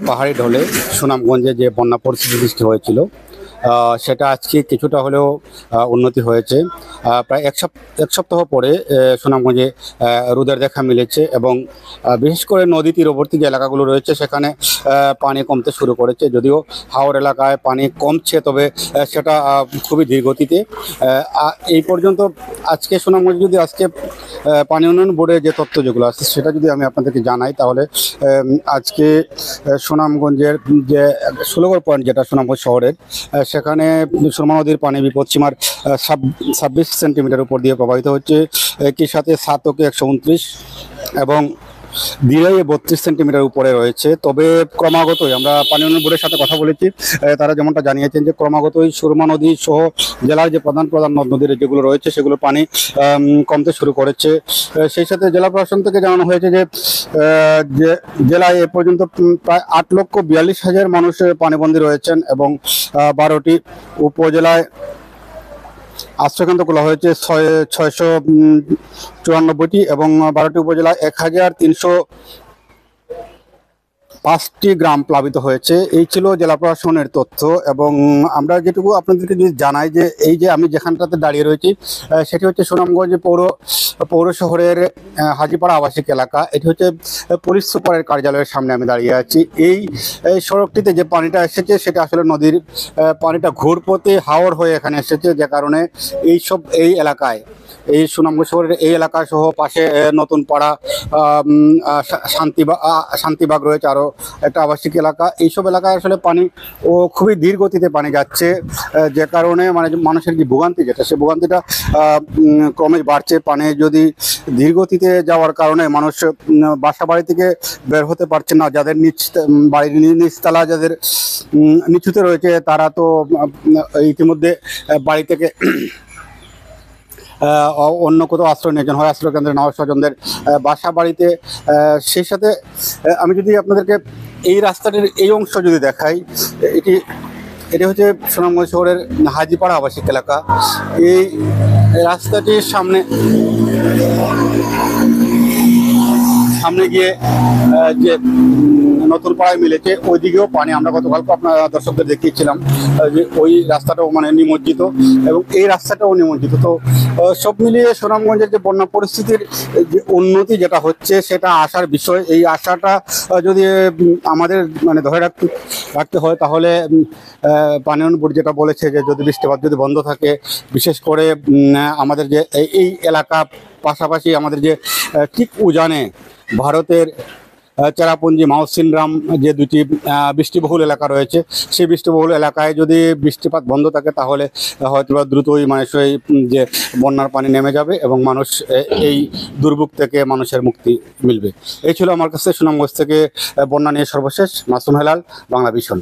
পাহাড়ি ঢলে সুনামগঞ্জে যে বন্যা পরিস্থিতি সৃষ্টি হয়েছিল সেটা আজকে কিছুটা হলেও উন্নতি হয়েছে। প্রায় এক সপ্তাহ পরে সুনামগঞ্জে রোদের দেখা মিলেছে এবং বিশেষ করে নদী তীরবর্তী যে এলাকাগুলো রয়েছে সেখানে পানি কমতে শুরু করেছে। যদিও হাওর এলাকায় পানি কমছে, তবে সেটা খুবই ধীরগতিতে। এই পর্যন্ত আজকে সুনামগঞ্জ যদি আজকে পানি উন্নয়ন বোর্ডের যে তথ্য যেগুলো আছে সেটা যদি আমি আপনাদেরকে জানাই, তাহলে আজকে সুনামগঞ্জের যে ষোলগড় পয়েন্ট যেটা সুনামগঞ্জ শহরের, সেখানে সুরমা নদীর পানি বিপদসীমার 26 সেন্টিমিটার উপর দিয়ে প্রবাহিত হচ্ছে। একই সাথে সাতকে 129 এবং দিরাই 32 সেন্টিমিটার উপরে রয়েছে। তবে ক্রমাগতই আমরা পানি উন্নয়ন বোর্ডের সাথে কথা বলেছি, তারা যেমনটা জানিয়েছেন যে ক্রমাগতই সুরমা নদী সহ জেলার যে প্রধান নদ নদীর যেগুলো রয়েছে সেগুলো পানি কমতে শুরু করেছে। সেই সাথে জেলা প্রশাসন থেকে জানানো হয়েছে যে জেলায় এ পর্যন্ত প্রায় 8,42,000 মানুষ পানিবন্দী রয়েছেন এবং 12টি উপজেলায় আশ্রয়কেন্দ্র খোলা হয়েছে 694টি এবং 12টি উপজেলায় 1,305টি গ্রাম প্লাবিত হয়েছে। এই ছিল জেলা প্রশাসনের তথ্য। এবং আমরা যেটুকু আপনাদেরকে যদি জানাই যে এই যে আমি যেখানটাতে দাঁড়িয়ে রয়েছি সেটি হচ্ছে সুনামগঞ্জ পৌর শহরের হাজিপাড়া আবাসিক এলাকা। এটি হচ্ছে পুলিশ সুপারের কার্যালয়ের সামনে আমি দাঁড়িয়ে আছি। এই সড়কটিতে যে পানিটা এসেছে সেটা আসলে নদীর পানিটা ঘুরপথে হাওর হয়ে এখানে এসেছে, যে কারণে এই এলাকায় এই সুনামগঞ্জ শহরের এই এলাকা সহ পাশে নতুন পাড়া, শান্তিবাগ রয়েছে, আরও একটা আবাসিক এলাকা। এইসব এলাকায় আসলে পানি খুবই ধীর গতিতে পানি যাচ্ছে, যে কারণে মানে মানুষের যে ভোগান্তি যেটা সে ভোগান্তিটা ক্রমে বাড়ছে। পানি যদি ধীর গতিতে যাওয়ার কারণে মানুষ বাড়ি থেকে বের হতে পারছে না। যাদের বাড়ির নিচতলা যাদের নিচুতে রয়েছে তারা তো ইতিমধ্যে বাড়ি থেকে অন্য কোথাও আশ্রয় নিয়েছেন, হয় আশ্রয় কেন্দ্রে, নয় স্বজনদের বাসা বাড়িতে। সেই সাথে আমি যদি আপনাদেরকে এই রাস্তাটির এই অংশ যদি দেখাই, এটি হচ্ছে সুনামগঞ্জ শহরের হাজিপাড়া আবাসিক এলাকা। এই রাস্তাটির সামনে গিয়ে যে নতুন পাড়ায় মিলেছে ওইদিকেও পানি। আমরা গতকালকে আপনার দর্শকদের দেখিয়েছিলাম যে ওই রাস্তাটাও মানে নিমজ্জিত এবং এই রাস্তাটাও নিমজ্জিত। তো সব মিলিয়ে সুনামগঞ্জের যে বন্যা পরিস্থিতির যে উন্নতি যেটা হচ্ছে সেটা আশার বিষয়। এই আশাটা যদি আমাদের মানে ধরে রাখতে হয়, তাহলে পানি উন্নয়ন বোর্ড যেটা বলেছে যে যদি বৃষ্টিপাত যদি বন্ধ থাকে, বিশেষ করে আমাদের যে এই এলাকা পাশাপাশি আমাদের যে ঠিক উজানে ভারতের চেরাপুঞ্জি, মাউসিনরাম যে দুটি বৃষ্টিবহুল এলাকা রয়েছে, সেই বৃষ্টিবহুল এলাকায় যদি বৃষ্টিপাত বন্ধ থাকে তাহলে হয়তো দ্রুতই মানুষই যে বন্যার পানি নেমে যাবে এবং মানুষ এই দুর্ভোগ থেকে মানুষের মুক্তি মিলবে। এই ছিল আমার কাছে সুনামগঞ্জ থেকে বন্যা নিয়ে সর্বশেষ। মাসুম হেলাল, বাংলা ভিশন।